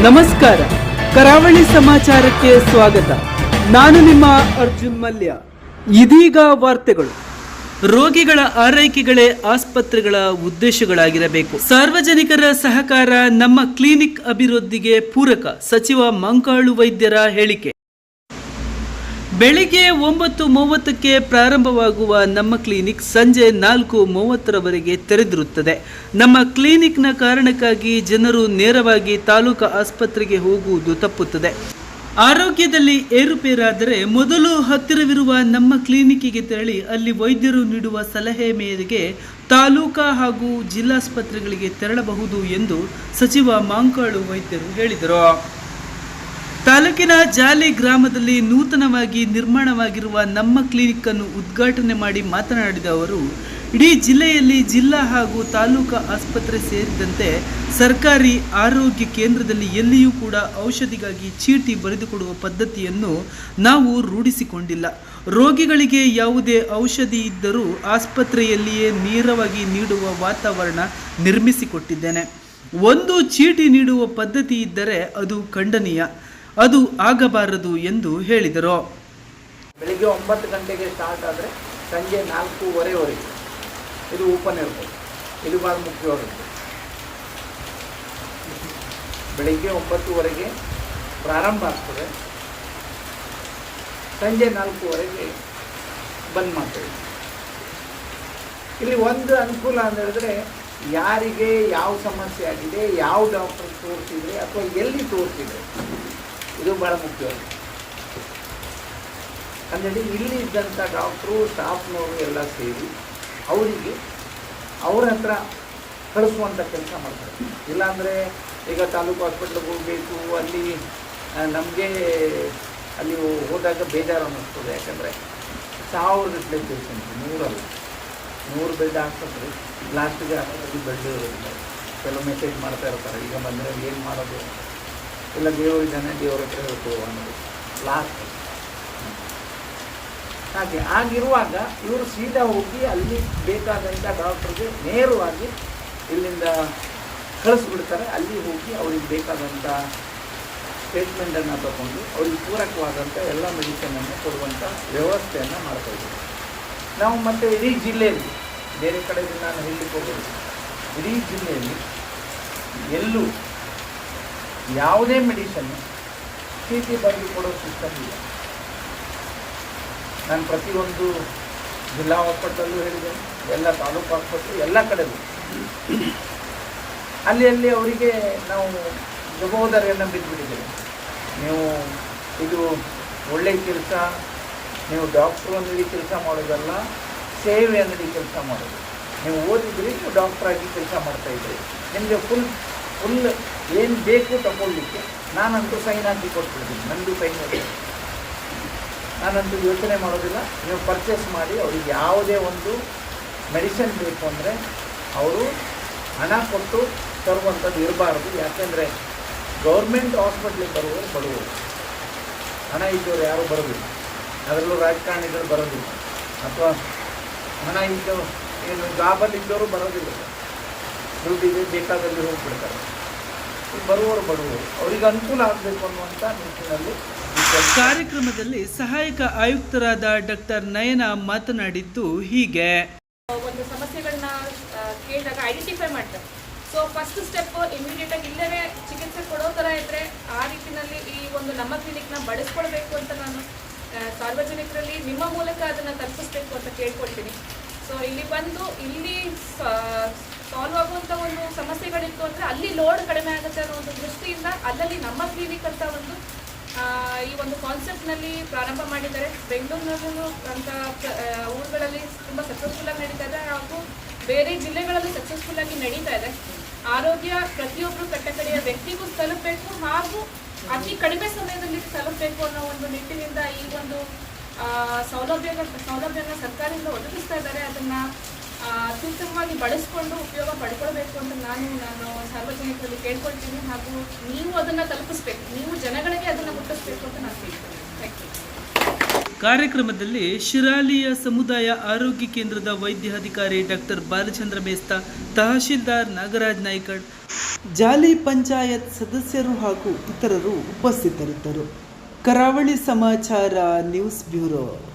ನಮಸ್ಕಾರ, ಕರಾವಳಿ ಸಮಾಚಾರಕ್ಕೆ ಸ್ವಾಗತ. ನಾನು ನಿಮ್ಮ ಅರ್ಜುನ್ ಮಲ್ಯ. ಇದೀಗ ವಾರ್ತೆಗಳು. ರೋಗಿಗಳ ಆರೈಕೆಗಳೇ ಆಸ್ಪತ್ರೆಗಳ ಉದ್ದೇಶಗಳಾಗಿರಬೇಕು. ಸಾರ್ವಜನಿಕರ ಸಹಕಾರ ನಮ್ಮ ಕ್ಲಿನಿಕ್ ಅಭಿವೃದ್ಧಿಗೆ ಪೂರಕ. ಸಚಿವ ಮಂಕಾಳು ವೈದ್ಯರ ಹೇಳಿಕೆ. ಬೆಳಿಗ್ಗೆ 9:30ಕ್ಕೆ ಪ್ರಾರಂಭವಾಗುವ ನಮ್ಮ ಕ್ಲಿನಿಕ್ ಸಂಜೆ 4:30ರವರೆಗೆ ತೆರೆದಿರುತ್ತದೆ. ನಮ್ಮ ಕ್ಲಿನಿಕ್ನ ಕಾರಣಕ್ಕಾಗಿ ಜನರು ನೇರವಾಗಿ ತಾಲೂಕು ಆಸ್ಪತ್ರೆಗೆ ಹೋಗುವುದು ತಪ್ಪುತ್ತದೆ. ಆರೋಗ್ಯದಲ್ಲಿ ಏರುಪೇರಾದರೆ ಮೊದಲು ಹತ್ತಿರವಿರುವ ನಮ್ಮ ಕ್ಲಿನಿಕ್ಕಿಗೆ ತೆರಳಿ ಅಲ್ಲಿ ವೈದ್ಯರು ನೀಡುವ ಸಲಹೆ ಮೇರೆಗೆ ತಾಲೂಕಾ ಹಾಗೂ ಜಿಲ್ಲಾಸ್ಪತ್ರೆಗಳಿಗೆ ತೆರಳಬಹುದು ಎಂದು ಸಚಿವ ಮಂಕಾಳು ವೈದ್ಯರು ಹೇಳಿದರು. ತಾಲೂಕಿನ ಜಾಲಿ ಗ್ರಾಮದಲ್ಲಿ ನೂತನವಾಗಿ ನಿರ್ಮಾಣವಾಗಿರುವ ನಮ್ಮ ಕ್ಲಿನಿಕ್ ಅನ್ನು ಉದ್ಘಾಟನೆ ಮಾಡಿ ಮಾತನಾಡಿದ ಅವರು, ಇಡೀ ಜಿಲ್ಲೆಯಲ್ಲಿ ಜಿಲ್ಲಾ ಹಾಗೂ ತಾಲೂಕು ಆಸ್ಪತ್ರೆ ಸೇರಿದಂತೆ ಸರ್ಕಾರಿ ಆರೋಗ್ಯ ಕೇಂದ್ರದಲ್ಲಿ ಎಲ್ಲಿಯೂ ಕೂಡ ಔಷಧಿಗಾಗಿ ಚೀಟಿ ಬರೆದುಕೊಡುವ ಪದ್ಧತಿಯನ್ನು ನಾವು ರೂಢಿಸಿಕೊಂಡಿಲ್ಲ. ರೋಗಿಗಳಿಗೆ ಯಾವುದೇ ಔಷಧಿ ಇದ್ದರೂ ಆಸ್ಪತ್ರೆಯಲ್ಲಿಯೇ ನೇರವಾಗಿ ನೀಡುವ ವಾತಾವರಣ ನಿರ್ಮಿಸಿಕೊಟ್ಟಿದ್ದೇನೆ. ಒಂದು ಚೀಟಿ ನೀಡುವ ಪದ್ಧತಿ ಇದ್ದರೆ ಅದು ಖಂಡನೀಯ, ಅದು ಆಗಬಾರದು ಎಂದು ಹೇಳಿದರು. ಬೆಳಿಗ್ಗೆ 9 ಗಂಟೆಗೆ ಸ್ಟಾರ್ಟ್ ಆದರೆ ಸಂಜೆ 4:30ವರೆಗೆ ಇದು ಓಪನ್ ಇರ್ತದೆ. ಇದು ಭಾಳ ಮುಖ್ಯವಾಗುತ್ತೆ. ಬೆಳಿಗ್ಗೆ 9ವರೆಗೆ ಪ್ರಾರಂಭ ಆಗ್ತದೆ, ಸಂಜೆ 4ವರೆಗೆ ಬಂದ್ ಮಾಡ್ತೇವೆ. ಇಲ್ಲಿ ಒಂದು ಅನುಕೂಲ ಅಂತ ಹೇಳಿದ್ರೆ, ಯಾರಿಗೆ ಯಾವ ಸಮಸ್ಯೆ ಆಗಿದೆ, ಯಾವ ಡಾಕ್ಟರ್ ತೋರಿಸಿದ್ರೆ ಅಥವಾ ಎಲ್ಲಿ ತೋರಿಸಿದ್ರೆ, ಇದು ಭಾಳ ಮುಖ್ಯವಾಗಿದೆ. ಅಂದರೆ ಇಲ್ಲಿ ಇದ್ದಂಥ ಡಾಕ್ಟ್ರು, ಸ್ಟಾಫ್ನವರು ಎಲ್ಲ ಸೇರಿ ಅವರಿಗೆ ಅವ್ರ ಹತ್ರ ಕಳಿಸುವಂಥ ಕೆಲಸ ಮಾಡ್ತಾರೆ. ಇಲ್ಲಾಂದರೆ ಈಗ ತಾಲೂಕು ಹಾಸ್ಪಿಟ್ಲಿಗೆ ಹೋಗಬೇಕು, ಅಲ್ಲಿ ನಮಗೆ ಅಲ್ಲಿ ಹೋದಾಗ ಬೇಜಾರು ಅನ್ನಿಸ್ತದೆ. ಯಾಕಂದರೆ 1000 ಪೇಷಂಟ್, 100 ಬೆಡ್ ಆಸ್ಪತ್ರೆ, ಲಾಸ್ಟಿಗೆ ಆಸ್ಪತ್ರೆಗೆ ಬೆಡ್ ಇರೋದಿಲ್ಲ. ಕೆಲವು ಮೆಸೇಜ್ ಮಾಡ್ತಾ ಇರ್ತಾರೆ, ಈಗ ಬಂದರೆ ಏನು ಮಾಡೋದು, ಇಲ್ಲ ದೇವರಿದ್ದಾನೆ ದೇವರ ಹತ್ರ ಹೇಳ್ಕೊಳ್ಳುವ ಅನ್ನೋದು ಲಾಸ್ಟ್. ಹಾಗೆ ಆಗಿರುವಾಗ ಇವರು ಸೀದಾ ಹೋಗಿ ಅಲ್ಲಿ ಬೇಕಾದಂಥ ಡಾಕ್ಟ್ರಿಗೆ ನೇರವಾಗಿ ಇಲ್ಲಿಂದ ಕಳಿಸ್ಬಿಡ್ತಾರೆ. ಅಲ್ಲಿ ಹೋಗಿ ಅವ್ರಿಗೆ ಬೇಕಾದಂಥ ಟ್ರೀಟ್ಮೆಂಟನ್ನು ತಗೊಂಡು ಅವ್ರಿಗೆ ಪೂರಕವಾದಂಥ ಎಲ್ಲ ಮೆಡಿಸಿನನ್ನು ಕೊಡುವಂಥ ವ್ಯವಸ್ಥೆಯನ್ನು ಮಾಡ್ತಾಯಿದ್ದೀವಿ ನಾವು. ಮತ್ತು ಇಡೀ ಜಿಲ್ಲೆಯಲ್ಲಿ, ಬೇರೆ ಕಡೆಯಿಂದ ನಾನು ಹೇಳಲಿಕ್ಕೆ ಹೋಗೋದು, ಇಡೀ ಜಿಲ್ಲೆಯಲ್ಲಿ ಎಲ್ಲೂ ಯಾವುದೇ ಮೆಡಿಸನ್ನು ಚೀಟಿ ಬರೆದು ಕೊಡೋ ಸಿಸ್ಟಮ್ ಇಲ್ಲ. ನಾನು ಪ್ರತಿಯೊಂದು ಜಿಲ್ಲಾ ಹಾಸ್ಪಿಟಲ್ಲೂ ಹೇಳಿದ್ದೇನೆ, ಎಲ್ಲ ತಾಲೂಕು ಆಸ್ಪತ್ರೆ ಎಲ್ಲ ಕಡೆಯೂ ಅಲ್ಲಿ ಅವರಿಗೆ ನಾವು ಜವಾಬ್ದಾರಿಯನ್ನು ಬಿದ್ದುಬಿಟ್ಟಿದ್ದೇವೆ. ನೀವು ಇದು ಒಳ್ಳೆಯ ಕೆಲಸ, ನೀವು ಡಾಕ್ಟ್ರು ಅಂಗಡಿ ಕೆಲಸ ಮಾಡೋದಲ್ಲ, ಸೇವೆ ಅಂಗಡಿ ಕೆಲಸ ಮಾಡೋದು. ನೀವು ಓದಿದ್ರಿ, ನೀವು ಡಾಕ್ಟ್ರಾಗಿ ಕೆಲಸ ಮಾಡ್ತಾಯಿದ್ರಿ, ನಿಮಗೆ ಫುಲ್ ಏನು ಬೇಕು ತಗೊಳ್ಳಿಕ್ಕೆ ನಾನಂತೂ ಸೈನ್ ಹಾಕಿ ಕೊಟ್ಬಿಡ್ತೀನಿ. ನನ್ನದು ಸೈನ್ ಇದೆ, ನಾನಂತೂ ಯೋಚನೆ ಮಾಡೋದಿಲ್ಲ. ನೀವು ಪರ್ಚೇಸ್ ಮಾಡಿ, ಅವ್ರಿಗೆ ಯಾವುದೇ ಒಂದು ಮೆಡಿಸಿನ್ ಬೇಕು ಅಂದರೆ ಅವರು ಹಣ ಕೊಟ್ಟು ತರುವಂಥದ್ದು ಇರಬಾರ್ದು. ಯಾಕೆಂದರೆ ಗೌರ್ಮೆಂಟ್ ಹಾಸ್ಪಿಟ್ಲಿಗೆ ಬರುವವರು ಹಣ ಇದ್ದವರು ಯಾರೂ ಬರೋದಿಲ್ಲ. ಅದರಲ್ಲೂ ರಾಜಕಾರಣಿಗಳು ಬರೋದಿಲ್ಲ, ಅಥವಾ ಹಣ ಇದ್ದವರು ಏನು ಜಾಬಲ್ಲಿದ್ದವರು ಬರೋದಿಲ್ಲ. ದುಡ್ಡಿಗೆ ಬೇಕಾದಲ್ಲಿ ಹೋಗಿಬಿಡ್ತಾರೆ. ಬರುವವರು ಅವರಿಗೆ ಅನುಕೂಲ ಆಗಬೇಕು ಅನ್ನುವಂಥ ನಿಟ್ಟಿನಲ್ಲಿ ಕಾರ್ಯಕ್ರಮದಲ್ಲಿ ಸಹಾಯಕ ಆಯುಕ್ತರಾದ ಡಾಕ್ಟರ್ ನಯನ ಮಾತನಾಡಿದ್ದು ಹೀಗೆ. ಒಂದು ಸಮಸ್ಯೆಗಳನ್ನ ಕೇಳಿದಾಗ ಐಡೆಂಟಿಫೈ ಮಾಡ್ತಾರೆ. ಸೊ ಫಸ್ಟ್ ಸ್ಟೆಪ್ ಇಮಿಡಿಯೇಟಾಗಿ ಇಲ್ಲವೇ ಚಿಕಿತ್ಸೆ ಕೊಡೋ ಥರ ಇದ್ದರೆ ಆ ರೀತಿಯಲ್ಲಿ ಈ ಒಂದು ನಮ್ಮ ಕ್ಲಿನಿಕ್ನ ಬಳಸ್ಕೊಳ್ಬೇಕು ಅಂತ ನಾನು ಸಾರ್ವಜನಿಕರಲ್ಲಿ ನಿಮ್ಮ ಮೂಲಕ ಅದನ್ನು ತಲುಪಿಸ್ಬೇಕು ಅಂತ ಕೇಳ್ಕೊಳ್ತೀನಿ. ಸೊ ಇಲ್ಲಿ ಬಂದು ಇಲ್ಲಿ ಸಾಲ್ವ್ ಆಗುವಂಥ ಒಂದು ಸಮಸ್ಯೆಗಳಿತ್ತು ಅಂದರೆ ಅಲ್ಲಿ ಲೋಡ್ ಕಡಿಮೆ ಆಗುತ್ತೆ ಅನ್ನೋ ಒಂದು ದೃಷ್ಟಿಯಿಂದ ಅಲ್ಲಲ್ಲಿ ನಮ್ಮ ಕ್ಲಿನಿಕ್ ಅಂತ ಒಂದು ಈ ಒಂದು ಕಾನ್ಸೆಪ್ಟ್ನಲ್ಲಿ ಪ್ರಾರಂಭ ಮಾಡಿದ್ದಾರೆ. ಬೆಂಗಳೂರಿನಲ್ಲೂ ಅಂತ ಊರುಗಳಲ್ಲಿ ತುಂಬ ಸಕ್ಸಸ್ಫುಲ್ಲಾಗಿ ನಡೀತಾ ಇದೆ, ಹಾಗೂ ಬೇರೆ ಜಿಲ್ಲೆಗಳಲ್ಲಿ ಸಕ್ಸಸ್ಫುಲ್ಲಾಗಿ ನಡೀತಾ ಇದೆ. ಆರೋಗ್ಯ ಪ್ರತಿಯೊಬ್ಬರು ಕಟ್ಟಕಡೆಯ ವ್ಯಕ್ತಿಗೂ ತಲುಪಬೇಕು, ಹಾಗೂ ಅತಿ ಕಡಿಮೆ ಸಮಯದಲ್ಲಿ ತಲುಪಬೇಕು ಅನ್ನೋ ಒಂದು ನಿಟ್ಟಿನಿಂದ ಈ ಒಂದು ಸೌಲಭ್ಯನ ಸರ್ಕಾರದಿಂದ ಒದಗಿಸ್ತಾ ಇದ್ದಾರೆ. ಅದನ್ನು ಅತ್ಯುತ್ತಮವಾಗಿ ಬಳಸ್ಕೊಂಡು ಉಪಯೋಗ ಪಡ್ಕೊಳ್ಬೇಕು ಅಂತ ನಾನು ಸಾರ್ವಜನಿಕರಲ್ಲಿ ಕೇಳ್ಕೊಳ್ತೀನಿ. ಹಾಗೂ ನೀವು ಅದನ್ನು ತಲುಪಿಸ್ಬೇಕು, ನೀವು ಜನಗಳಿಗೆ ಅದನ್ನು ಮುಟ್ಟಿಸ್ಬೇಕು ಅಂತ ನಾನು ಕೇಳ್ತೀನಿ. Thank you. ಕಾರ್ಯಕ್ರಮದಲ್ಲಿ ಶಿರಾಲಿಯ ಸಮುದಾಯ ಆರೋಗ್ಯ ಕೇಂದ್ರದ ವೈದ್ಯಾಧಿಕಾರಿ ಡಾಕ್ಟರ್ ಬಾಲಚಂದ್ರ ಮೇಸ್ತಾ, ತಹಶೀಲ್ದಾರ್ ನಾಗರಾಜ್ ನಾಯ್ಕಡ್, ಜಾಲಿ ಪಂಚಾಯತ್ ಸದಸ್ಯರು ಹಾಗೂ ಇತರರು ಉಪಸ್ಥಿತರಿದ್ದರು. ಕರಾವಳಿ ಸಮಾಚಾರ ನ್ಯೂಸ್ ಬ್ಯೂರೋ.